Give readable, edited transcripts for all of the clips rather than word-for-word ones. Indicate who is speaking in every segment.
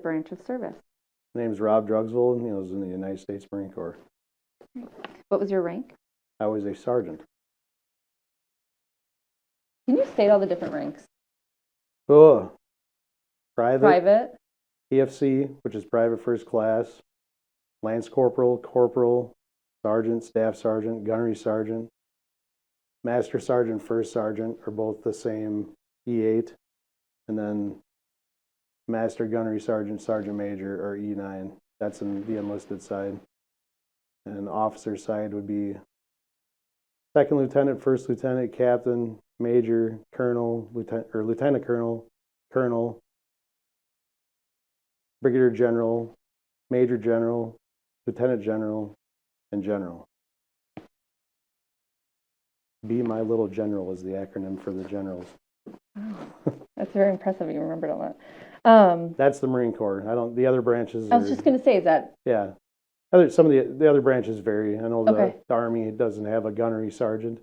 Speaker 1: branch of service?
Speaker 2: My name's Rob Drogsvold, and I was in the United States Marine Corps.
Speaker 1: What was your rank?
Speaker 2: I was a sergeant.
Speaker 1: Can you state all the different ranks?
Speaker 2: Oh, private,
Speaker 1: Private,
Speaker 2: PFC, which is private first class, lance corporal, corporal, sergeant, staff sergeant, gunnery sergeant, master sergeant, first sergeant are both the same E8, and then master gunnery sergeant, sergeant major are E9. That's in the enlisted side. And officer side would be second lieutenant, first lieutenant, captain, major, colonel, lieutenant colonel, colonel, brigadier general, major general, lieutenant general, and general. Be My Little General is the acronym for the generals.
Speaker 1: oh, that's very impressive. You remembered all that.
Speaker 2: That's the Marine Corps. The other branches.
Speaker 1: I was just going to say, is that?
Speaker 2: Yeah. Some of the other branches vary. I know the Army doesn't have a gunnery sergeant.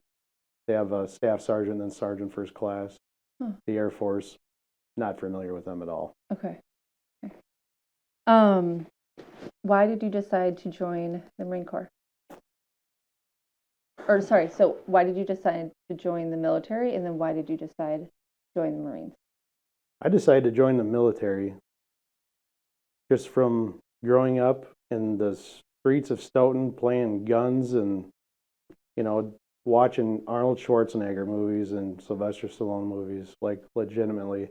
Speaker 2: They have a staff sergeant and sergeant first class. The Air Force, not familiar with them at all.
Speaker 1: Okay. Why did you decide to join the Marine Corps? Or sorry, so why did you decide to join the military, and then why did you decide to join the Marines?
Speaker 2: I decided to join the military just from growing up in the streets of Stoughton playing guns and, watching Arnold Schwarzenegger movies and Sylvester Stallone movies, like legitimately.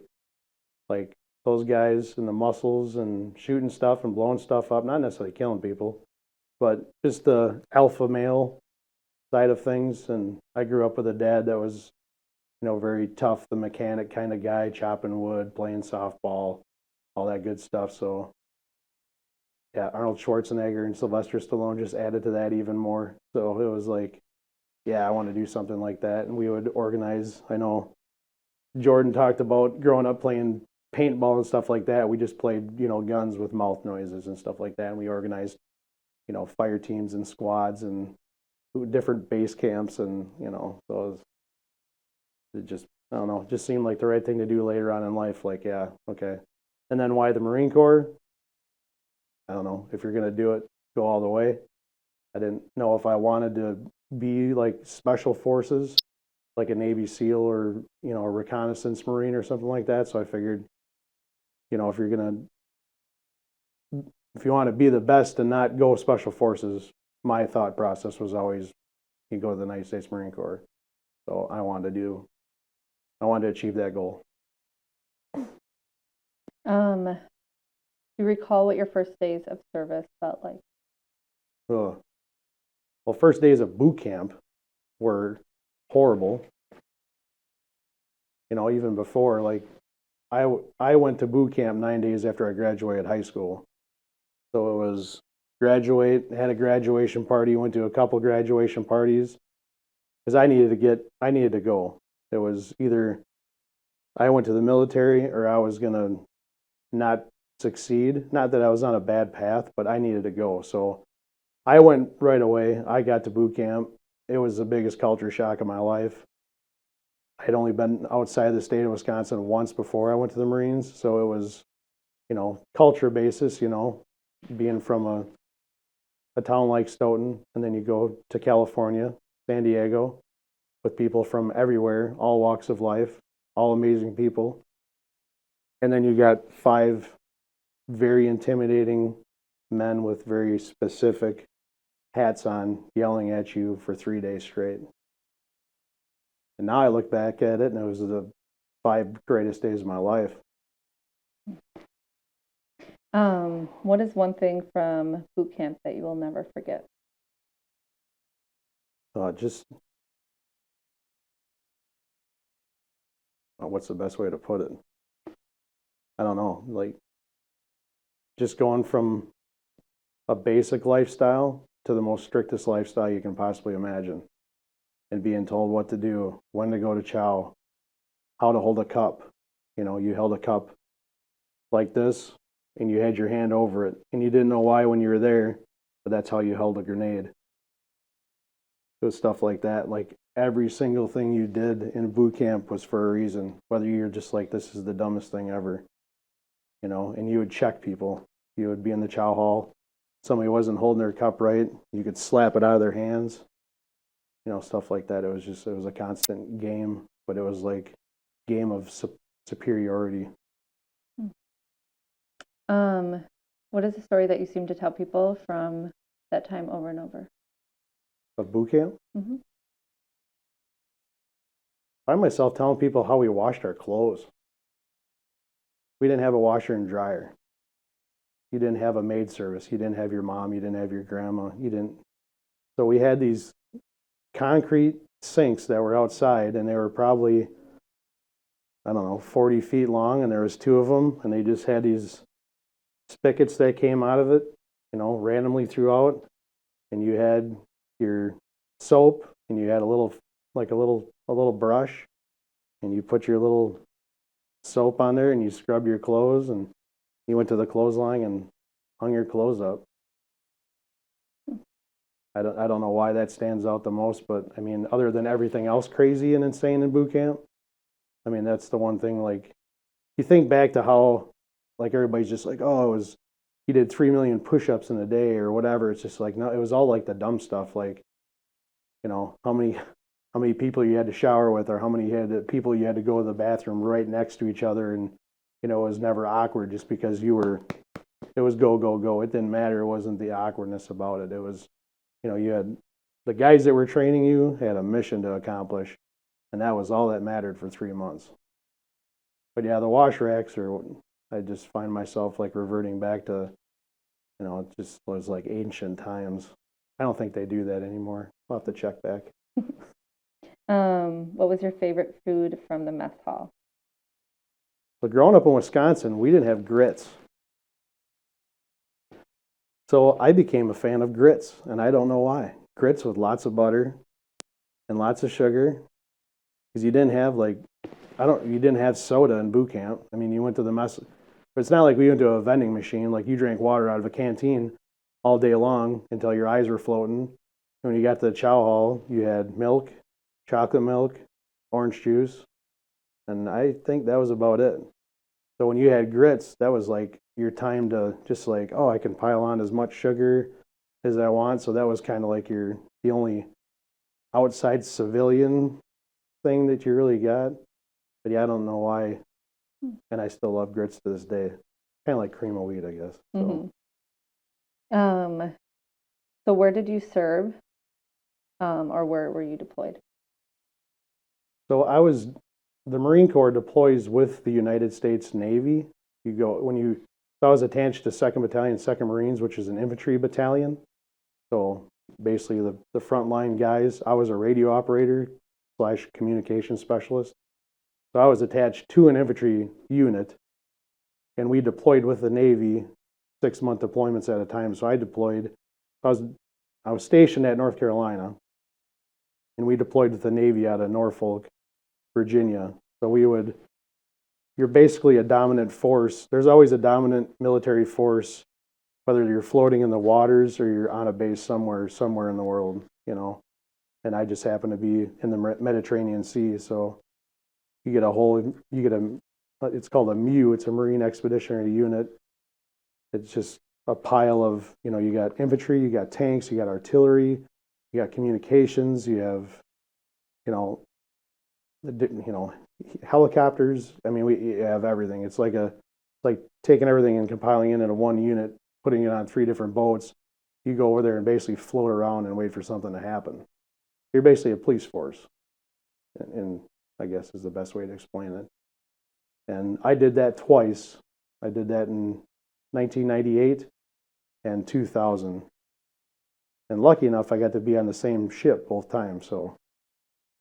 Speaker 2: Like those guys and the muscles and shooting stuff and blowing stuff up, not necessarily killing people, but just the alpha male side of things. And I grew up with a dad that was, very tough, the mechanic kind of guy, chopping wood, playing softball, all that good stuff. So yeah, Arnold Schwarzenegger and Sylvester Stallone just added to that even more. So it was like, yeah, I want to do something like that. And we would organize. I know Jordan talked about growing up playing paintball and stuff like that. We just played, guns with mouth noises and stuff like that. And we organized, fire teams and squads and different base camps. And, so it just, I don't know, just seemed like the right thing to do later on in life. Like, yeah, okay. And then why the Marine Corps? I don't know. If you're going to do it, go all the way. I didn't know if I wanted to be like special forces, like a Navy SEAL or, a reconnaissance Marine or something like that. So I figured, if you want to be the best and not go special forces, my thought process was always you go to the United States Marine Corps. So I wanted to achieve that goal.
Speaker 1: Do you recall what your first days of service felt like?
Speaker 2: Well, first days of boot camp were horrible. Even before, like, I went to boot camp 9 days after I graduated high school. So it was had a graduation party, went to a couple graduation parties because I needed to go. It was either I went to the military or I was going to not succeed. Not that I was on a bad path, but I needed to go. So I went right away. I got to boot camp. It was the biggest culture shock of my life. I'd only been outside the state of Wisconsin once before I went to the Marines. So it was, culture basis, being from a town like Stoughton, and then you go to California, San Diego, with people from everywhere, all walks of life, all amazing people. And then you got 5 very intimidating men with very specific hats on yelling at you for 3 days straight. And now I look back at it and it was the 5 greatest days of my life.
Speaker 1: What is one thing from boot camp that you will never forget?
Speaker 2: What's the best way to put it? I don't know, like just going from a basic lifestyle to the most strictest lifestyle you can possibly imagine, and being told what to do, when to go to chow, how to hold a cup. You held a cup like this and you had your hand over it and you didn't know why when you were there, but that's how you held a grenade. It was stuff like that. Like every single thing you did in boot camp was for a reason, whether you're just like, this is the dumbest thing ever. you know, and you would check people. You would be in the chow hall. Somebody wasn't holding their cup right, you could slap it out of their hands, you know, stuff like that. It was a constant game, but it was like game of superiority.
Speaker 1: What is the story that you seem to tell people from that time over and over?
Speaker 2: Of boot camp,
Speaker 1: Mm-hmm.
Speaker 2: I find myself telling people how we washed our clothes. We didn't have a washer and dryer. You didn't have a maid service. You didn't have your mom. You didn't have your grandma. You didn't. So we had these concrete sinks that were outside, and they were probably, I don't know, 40 feet long, and there was two of them, and they just had these spigots that came out of it, you know, randomly throughout, and you had your soap, and you had a little brush, and you put your little soap on there, and you scrub your clothes, and you went to the clothesline and hung your clothes up. I don't know why that stands out the most, but I mean, other than everything else crazy and insane in boot camp, I mean, that's the one thing. Like, you think back to how, like, everybody's just like, oh, it was, you did 3 million push-ups in a day or whatever. It's just like, no, it was all like the dumb stuff, like, you know, how many people you had to shower with, or how many people you had to go to the bathroom right next to each other, and you know, it was never awkward just because it was go go go. It didn't matter. It wasn't the awkwardness about it. It was, you know, you had the guys that were training you had a mission to accomplish, and that was all that mattered for 3 months. But yeah, the wash racks I just find myself like reverting back to, you know, it just was like ancient times. I don't think they do that anymore. I'll have to check back.
Speaker 1: What was your favorite food from the mess hall?
Speaker 2: But growing up in Wisconsin, we didn't have grits. So I became a fan of grits, and I don't know why. Grits with lots of butter and lots of sugar, because you didn't have you didn't have soda in boot camp. I mean, you went to the mess, but it's not like we went to a vending machine. Like, you drank water out of a canteen all day long until your eyes were floating. When you got to the chow hall, you had milk, chocolate milk, orange juice, and I think that was about it. So when you had grits, that was like your time to just like, oh, I can pile on as much sugar as I want. So that was kind of like the only outside civilian thing that you really got. But yeah, I don't know why. And I still love grits to this day. Kind of like cream of wheat, I guess. So.
Speaker 1: Mm-hmm. So where did you serve, or where were you deployed?
Speaker 2: So the Marine Corps deploys with the United States Navy. So I was attached to 2nd Battalion, 2nd Marines, which is an infantry battalion. So basically the frontline guys, I was a radio operator / communication specialist. So I was attached to an infantry unit, and we deployed with the Navy 6-month deployments at a time. So I was stationed at North Carolina, and we deployed with the Navy out of Norfolk, Virginia. So you're basically a dominant force. There's always a dominant military force, whether you're floating in the waters or you're on a base somewhere in the world, you know. And I just happen to be in the Mediterranean Sea. So it's called a MU. It's a Marine Expeditionary Unit. It's just a pile of, you know, you got infantry, you got tanks, you got artillery, you got communications, you have, you know, helicopters. I mean, we have everything. It's like taking everything and compiling it into one unit, putting it on 3 different boats. You go over there and basically float around and wait for something to happen. You're basically a police force, and I guess is the best way to explain it. And I did that twice. I did that in 1998 and 2000. And lucky enough, I got to be on the same ship both times. So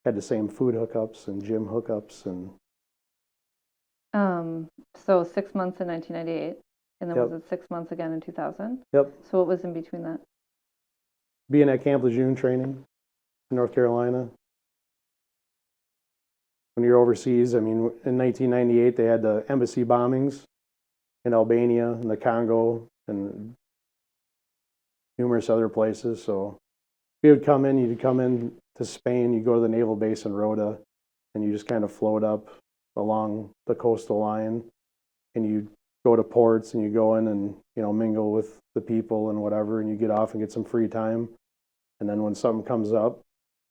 Speaker 2: had the same food hookups and gym hookups. And
Speaker 1: So 6 months in 1998, and then
Speaker 2: Yep.
Speaker 1: was it 6 months again in 2000?
Speaker 2: Yep.
Speaker 1: So what was in between that?
Speaker 2: Being at Camp Lejeune training in North Carolina. When you're overseas, I mean, in 1998, they had the embassy bombings in Albania and the Congo and numerous other places. So you'd come in to Spain, you go to the naval base in Rota, and you just kind of float up along the coastal line, and you go to ports and you go in and, mingle with the people and whatever, and you get off and get some free time. And then when something comes up,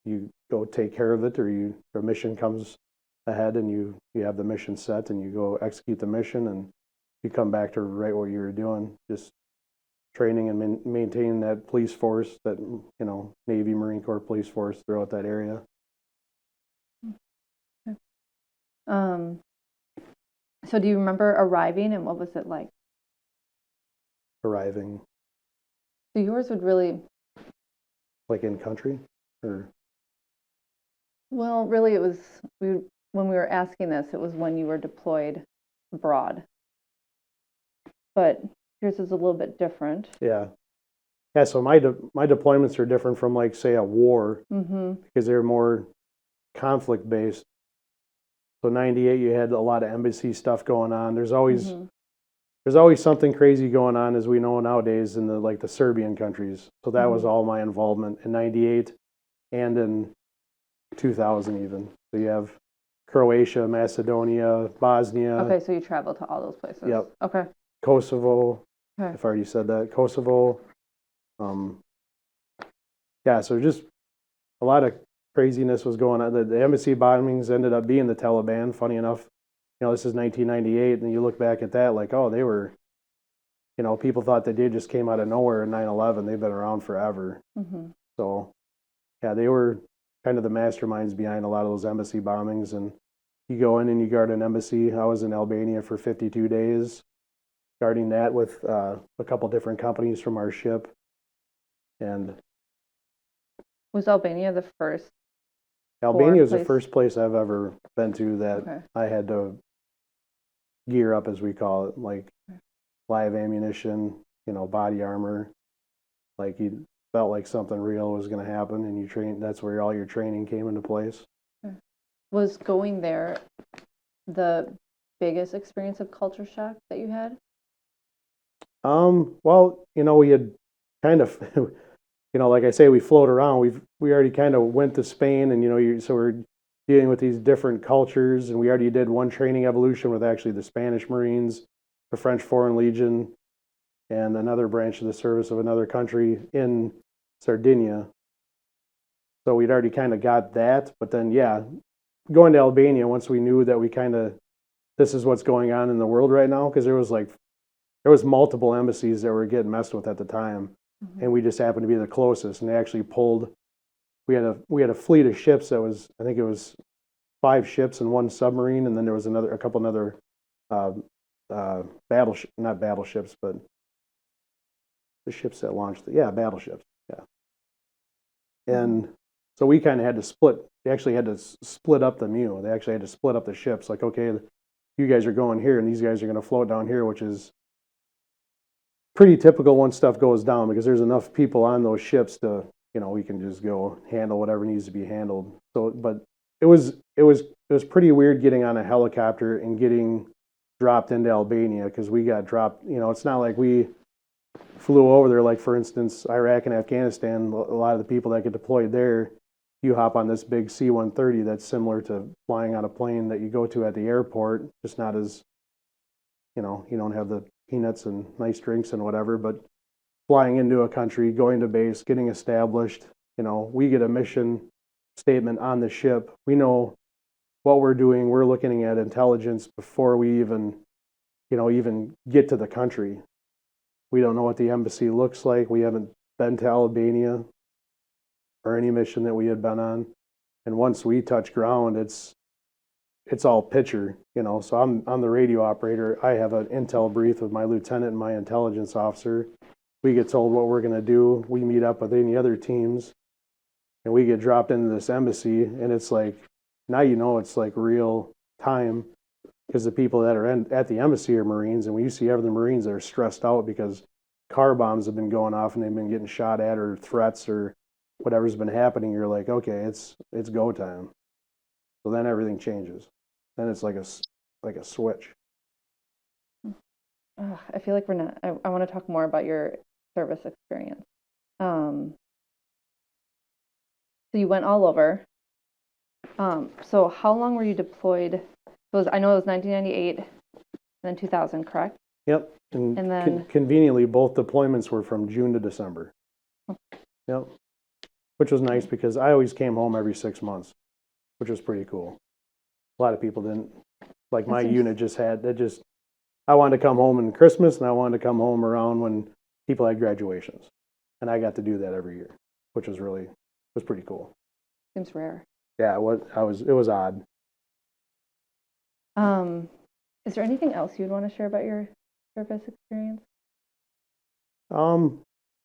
Speaker 2: you go take care of it, or a mission comes ahead and you have the mission set and you go execute the mission, and you come back to right what you were doing, just training and maintaining that police force, that, Navy, Marine Corps police force throughout that area.
Speaker 1: Okay. So do you remember arriving, and what was it like?
Speaker 2: Arriving.
Speaker 1: So yours would really...
Speaker 2: Like in country? Or?
Speaker 1: Well, really it was, when we were asking this, it was when you were deployed abroad. But yours is a little bit different.
Speaker 2: Yeah. Yeah, so my deployments are different from, like, say, a war, because they're more conflict-based. So 98, you had a lot of embassy stuff going on. There's always something crazy going on, as we know nowadays, in the Serbian countries. So that was all my involvement in 98 and in 2000 even. So you have Croatia, Macedonia, Bosnia.
Speaker 1: Okay, so you traveled to all those places.
Speaker 2: Yep.
Speaker 1: Okay.
Speaker 2: Kosovo.
Speaker 1: Okay.
Speaker 2: I've already said that. Kosovo. Yeah, so just a lot of craziness was going on. The embassy bombings ended up being the Taliban, funny enough. This is 1998, and you look back at that like, oh, they were, people thought they just came out of nowhere in 9/11. They've been around forever. So, yeah, they were kind of the masterminds behind a lot of those embassy bombings. And you go in and you guard an embassy. I was in Albania for 52 days, guarding that with a couple different companies from our ship. And
Speaker 1: was Albania the first?
Speaker 2: Albania was the first place I've ever been to that I had to gear up, as we call it, like live ammunition, body armor. Like, you felt like something real was going to happen, and you train. That's where all your training came into place.
Speaker 1: Was going there the biggest experience of culture shock that you had?
Speaker 2: Well, we had kind of, like I say, we float around. We already kind of went to Spain, and so we're dealing with these different cultures, and we already did one training evolution with actually the Spanish Marines, the French Foreign Legion, and another branch of the service of another country in Sardinia. So we'd already kind of got that, but then, yeah, going to Albania, once we knew that this is what's going on in the world right now, because there was multiple embassies that were getting messed with at the time, and we just happened to be the closest, and they actually pulled. We had a fleet of ships that was, I think it was 5 ships and 1 submarine, and then there was a couple other not battleships, but the ships that launched. Battleships. Yeah. And so we kind of had to split. They actually had to split up the MEU. They actually had to split up the ships. Like, okay, you guys are going here, and these guys are going to float down here, which is pretty typical once stuff goes down, because there's enough people on those ships to, we can just go handle whatever needs to be handled. So, but it was pretty weird getting on a helicopter and getting dropped into Albania, because we got dropped. It's not like we flew over there. Like, for instance, Iraq and Afghanistan, a lot of the people that get deployed there, you hop on this big C-130 that's similar to flying on a plane that you go to at the airport, just not as, you don't have the peanuts and nice drinks and whatever, but flying into a country, going to base, getting established, we get a mission statement on the ship. We know what we're doing. We're looking at intelligence before we even get to the country. We don't know what the embassy looks like. We haven't been to Albania or any mission that we had been on. And once we touch ground, it's all picture, So I'm the radio operator. I have an intel brief with my lieutenant and my intelligence officer. We get told what we're going to do. We meet up with any other teams, and we get dropped into this embassy. And it's like, now it's like real time, because the people that are at the embassy are Marines, and when you see other Marines that are stressed out because car bombs have been going off and they've been getting shot at, or threats, or whatever's been happening, you're like, okay, it's go time. So then everything changes. Then it's like a switch.
Speaker 1: I feel like we're not. I want to talk more about your service experience. So you went all over. So how long were you deployed? I know it was 1998, then 2000, correct?
Speaker 2: Yep. And
Speaker 1: And then-
Speaker 2: conveniently, both deployments were from June to December. Yep. Which was nice because I always came home every 6 months, which was pretty cool. A lot of people didn't. Like my unit just had that. Just I wanted to come home in Christmas, and I wanted to come home around when people had graduations, and I got to do that every year, which was pretty cool.
Speaker 1: Seems rare.
Speaker 2: Yeah, it was odd.
Speaker 1: Is there anything else you'd want to share about your service experience?
Speaker 2: I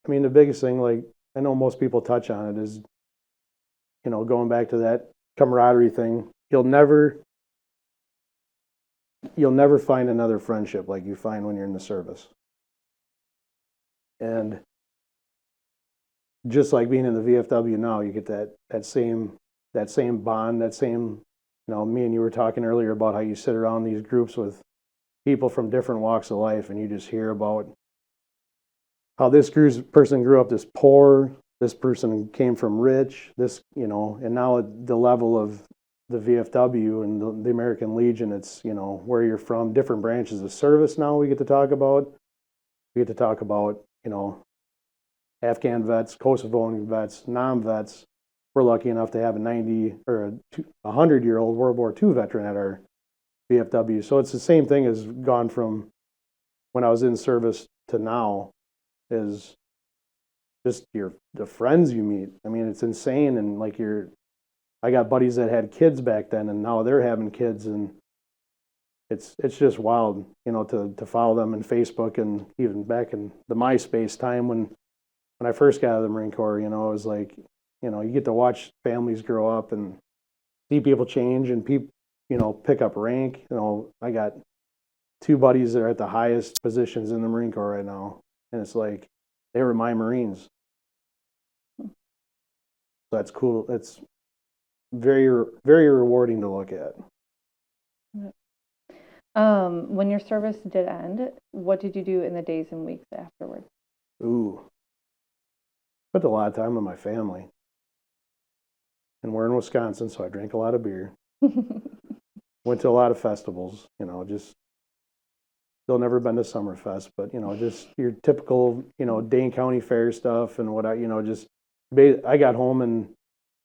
Speaker 2: mean, the biggest thing, like I know most people touch on it, is going back to that camaraderie thing. You'll never find another friendship like you find when you're in the service. And just like being in the VFW now, you get that same bond, that same, me and you were talking earlier about how you sit around these groups with people from different walks of life, and you just hear about how this person grew up this poor, this person came from rich, and now at the level of the VFW and the American Legion, it's, where you're from, different branches of service now we get to talk about. We get to talk about, Afghan vets, Kosovoan vets, non-vets. We're lucky enough to have a 90 or a 100-year-old World War II veteran at our VFW. So it's the same thing as gone from when I was in service to now, is just the friends you meet. I mean, it's insane. And like I got buddies that had kids back then, and now they're having kids, and it's just wild, to follow them in Facebook, and even back in the MySpace time when I first got out of the Marine Corps, it was like, you get to watch families grow up and see people change and people, pick up rank. I got 2 buddies that are at the highest positions in the Marine Corps right now, and it's like they were my Marines. So that's cool. It's very, very rewarding to look at.
Speaker 1: When your service did end, what did you do in the days and weeks afterward?
Speaker 2: Ooh. Spent a lot of time with my family. And we're in Wisconsin, so I drank a lot of beer. Went to a lot of festivals, just still never been to Summerfest, but, just your typical, Dane County Fair stuff and what I got home in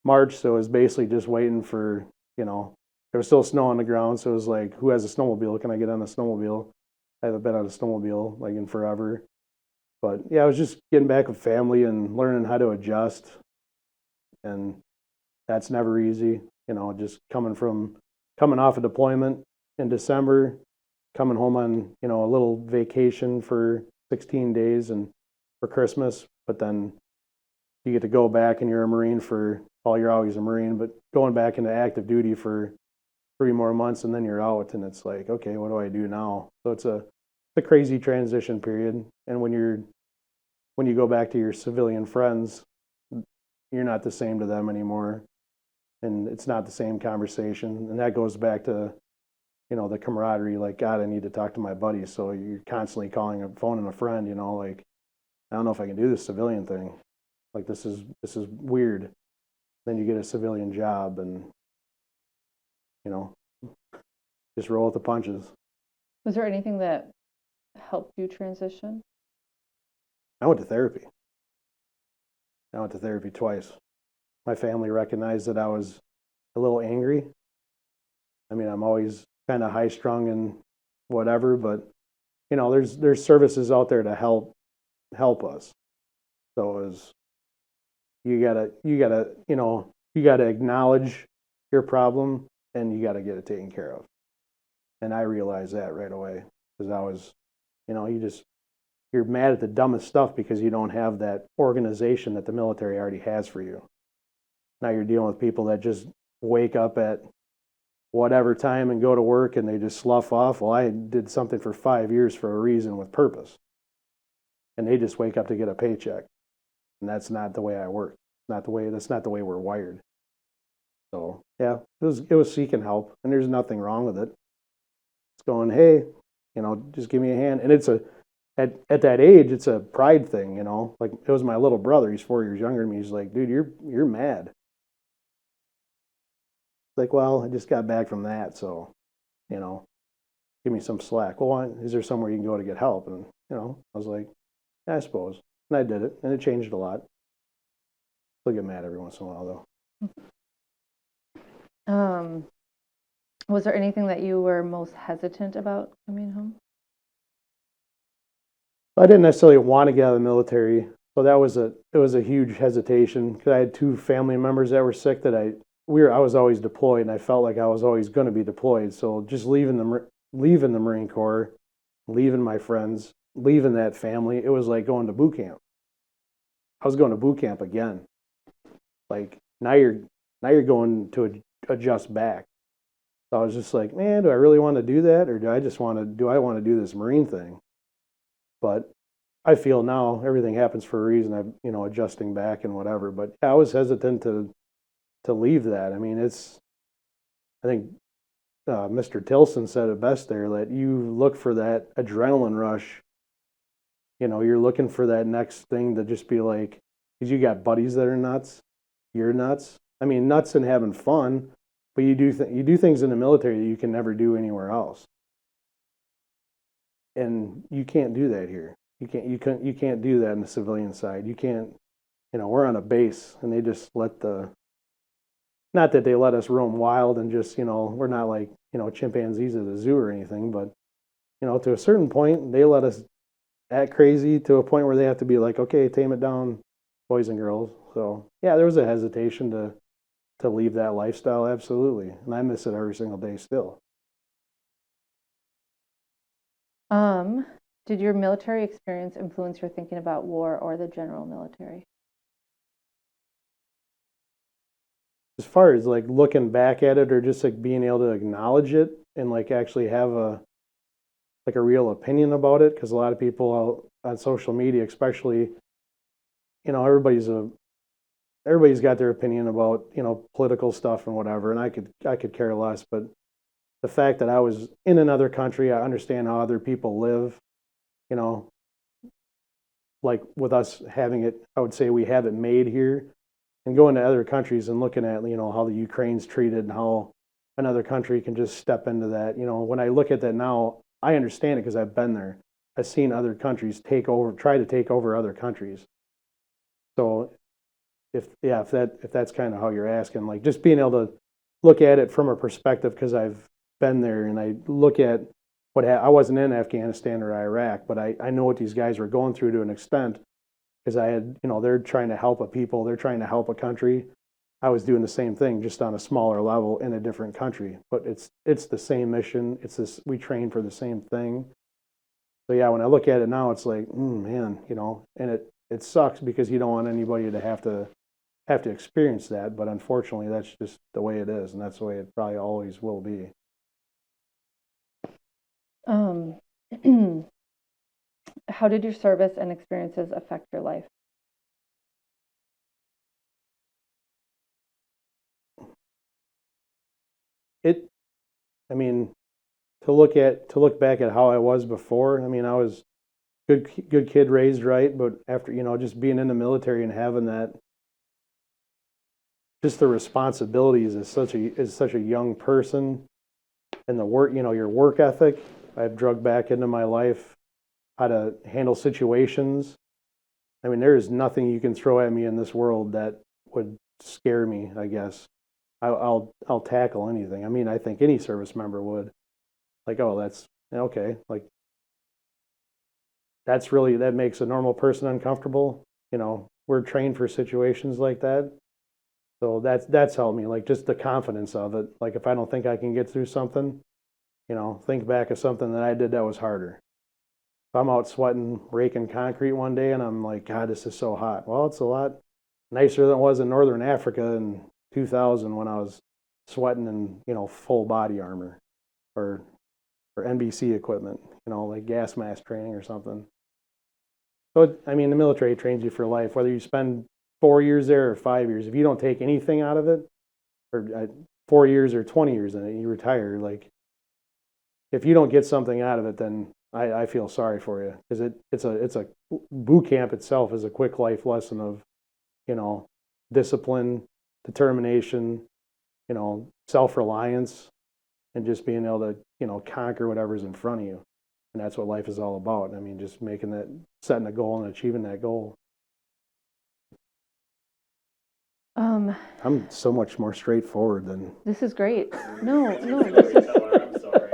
Speaker 2: March, so it was basically just waiting for, there was still snow on the ground, so it was like, who has a snowmobile? Can I get on the snowmobile? I haven't been on a snowmobile like in forever. But yeah, I was just getting back with family and learning how to adjust. And that's never easy, just coming off a deployment in December, coming home on, a little vacation for 16 days and for Christmas, but then you get to go back and you're a Marine you're always a Marine, but going back into active duty for 3 more months and then you're out, and it's like, okay, what do I do now? So it's a crazy transition period. And when you go back to your civilian friends, you're not the same to them anymore. And it's not the same conversation. And that goes back to, the camaraderie, like, God, I need to talk to my buddies. So you're constantly phoning a friend, like, I don't know if I can do this civilian thing. Like, this is weird. Then you get a civilian job and, just roll with the punches.
Speaker 1: Was there anything that helped you transition?
Speaker 2: I went to therapy. I went to therapy twice. My family recognized that I was a little angry. I mean, I'm always kind of high strung and whatever, but there's services out there to help us. So you gotta acknowledge your problem, and you gotta get it taken care of. And I realized that right away, because I was, you're mad at the dumbest stuff because you don't have that organization that the military already has for you. Now you're dealing with people that just wake up at whatever time and go to work and they just slough off. Well, I did something for 5 years for a reason with purpose. And they just wake up to get a paycheck. And that's not the way I work. That's not the way we're wired. So yeah, it was seeking help, and there's nothing wrong with it. It's going, hey, just give me a hand. And it's at that age, it's a pride thing, like it was my little brother. He's 4 years younger than me. He's like, dude, you're mad. Like, well, I just got back from that. So, give me some slack. Well, is there somewhere you can go to get help? And, I was like, yeah, I suppose. And I did it, and it changed a lot. Still get mad every once in a while, though.
Speaker 1: Was there anything that you were most hesitant about coming home?
Speaker 2: I didn't necessarily want to get out of the military, so it was a huge hesitation because I had two family members that were sick that I was always deployed, and I felt like I was always going to be deployed. So just leaving the Marine Corps, leaving my friends, leaving that family, it was like going to boot camp. I was going to boot camp again. Like now you're going to adjust back. So I was just like, man, do I really want to do that, or do I want to do this Marine thing? But I feel now everything happens for a reason. I'm, adjusting back and whatever. But yeah, I was hesitant to leave that. I mean, I think Mr. Tilson said it best there, that you look for that adrenaline rush. You're looking for that next thing to just be like, because you got buddies that are nuts, you're nuts. I mean, nuts and having fun, but you do things in the military that you can never do anywhere else, and you can't do that here. You can't do that in the civilian side. You can't. We're on a base, and they just not that they let us roam wild and just, we're not like, chimpanzees at the zoo or anything, but, to a certain point, they let us act crazy to a point where they have to be like, okay, tame it down, boys and girls. So, yeah, there was a hesitation to leave that lifestyle, absolutely. And I miss it every single day still.
Speaker 1: Did your military experience influence your thinking about war or the general military?
Speaker 2: As far as like looking back at it, or just like being able to acknowledge it and like actually have a real opinion about it, because a lot of people on social media, especially, everybody's got their opinion about political stuff and whatever, and I could care less. But the fact that I was in another country, I understand how other people live. Like with us having it, I would say we have it made here. And going to other countries and looking at, how the Ukraine's treated and how another country can just step into that. When I look at that now, I understand it because I've been there. I've seen other countries try to take over other countries. So if that's kind of how you're asking, like just being able to look at it from a perspective, because I've been there and I look at I wasn't in Afghanistan or Iraq, but I know what these guys were going through to an extent. Because I had, they're trying to help a people, they're trying to help a country. I was doing the same thing, just on a smaller level in a different country. But it's the same mission. We train for the same thing. So yeah, when I look at it now, it's like, man, and it sucks because you don't want anybody to have to experience that. But unfortunately, that's just the way it is, and that's the way it probably always will be.
Speaker 1: How did your service and experiences affect your life?
Speaker 2: I mean, to look back at how I was before, I mean, I was good kid raised right, but after, just being in the military and having that, just the responsibilities as such a young person, and the work, your work ethic, I've drugged back into my life, how to handle situations. I mean, there is nothing you can throw at me in this world that would scare me, I guess. I'll tackle anything. I mean, I think any service member would. Like, oh, that's okay. Like, that makes a normal person uncomfortable. We're trained for situations like that. So that's helped me. Like, just the confidence of it. Like, if I don't think I can get through something, think back of something that I did that was harder. If I'm out sweating, raking concrete one day, and I'm like, God, this is so hot. Well, it's a lot nicer than it was in Northern Africa in 2000 when I was sweating in, full body armor or NBC equipment, like gas mask training or something. So, I mean, the military trains you for life, whether you spend 4 years there or 5 years. If you don't take anything out of it, or 4 years or 20 years in it, you retire. Like, if you don't get something out of it, then I feel sorry for you, because it's a boot camp itself is a quick life lesson of, discipline, determination, self-reliance. and just being able to, conquer whatever's in front of you. And that's what life is all about. I mean, just setting a goal and achieving that goal. I'm so much more straightforward than.
Speaker 1: This is great. No, this is.
Speaker 3: I'm sorry.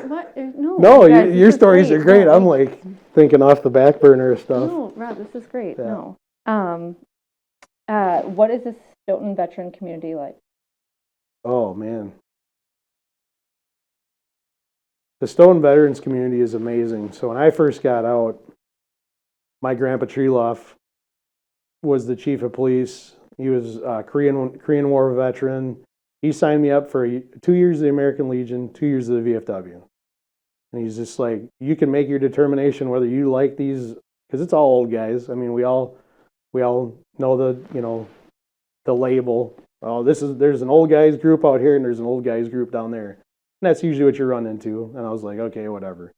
Speaker 1: What? No.
Speaker 2: No,
Speaker 1: guys,
Speaker 2: your
Speaker 1: this is
Speaker 2: stories are great.
Speaker 1: No,
Speaker 2: I'm like thinking off the back burner of stuff.
Speaker 1: No, Rob, this is great.
Speaker 2: Yeah.
Speaker 1: No. What is the Stoughton veteran community like?
Speaker 2: Oh man. The Stoughton veterans community is amazing. So when I first got out, my grandpa Treeloff was the chief of police. He was a Korean War veteran. He signed me up for 2 years of the American Legion, 2 years of the VFW. And he's just like, you can make your determination whether you like these, because it's all old guys. I mean, we all know the label. Oh, there's an old guys group out here and there's an old guys group down there. And that's usually what you run into. And I was like, okay, whatever.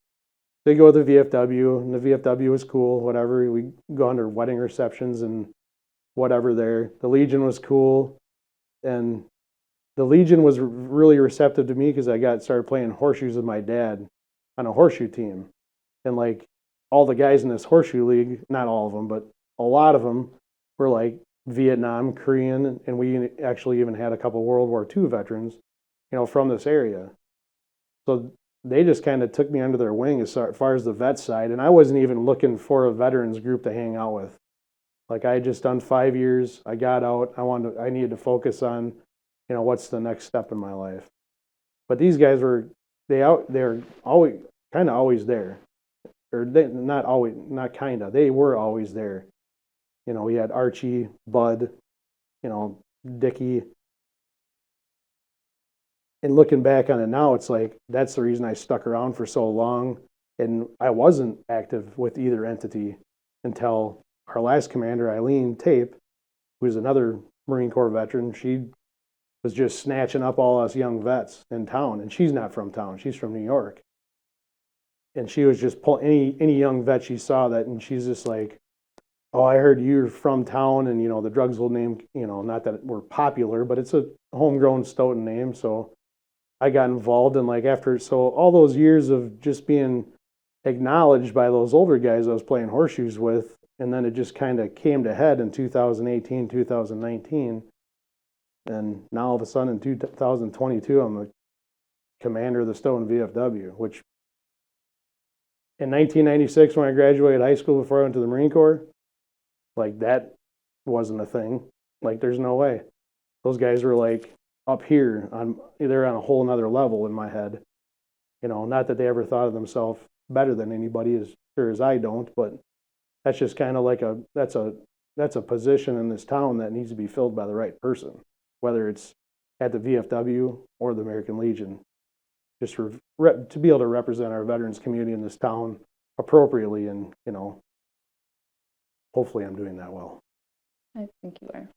Speaker 2: They go with the VFW, and the VFW was cool, whatever. We go under wedding receptions and whatever there. The Legion was cool. And the Legion was really receptive to me because I started playing horseshoes with my dad on a horseshoe team. And like all the guys in this horseshoe league, not all of them, but a lot of them were like Vietnam, Korean, and we actually even had a couple World War II veterans, from this area. So they just kind of took me under their wing as far as the vet side, and I wasn't even looking for a veterans group to hang out with. Like I had just done 5 years, I got out, I needed to focus on, what's the next step in my life. But these guys they're always kind of always there, or they they were always there. We had Archie, Bud, Dickie. And looking back on it now, it's like that's the reason I stuck around for so long. And I wasn't active with either entity until our last commander, Eileen Tape, who's another Marine Corps veteran. She was just snatching up all us young vets in town. And she's not from town. She's from New York. And she was just pulling any young vet she saw that, and she's just like, oh, I heard you're from town, and, the Drogsvold name, not that we're popular, but it's a homegrown Stoughton name. So I got involved, and so all those years of just being acknowledged by those older guys I was playing horseshoes with, and then it just kind of came to head in 2018, 2019. And now all of a sudden in 2022, I'm the commander of the Stoughton VFW, which in 1996, when I graduated high school before I went to the Marine Corps, that wasn't a thing. There's no way. Those guys were up here they're on a whole nother level in my head. Not that they ever thought of themselves better than anybody, as sure as I don't, but that's just kind of that's a position in this town that needs to be filled by the right person, whether it's at the VFW or the American Legion, just to be able to represent our veterans community in this town appropriately. And hopefully I'm doing that well.
Speaker 1: I think you are.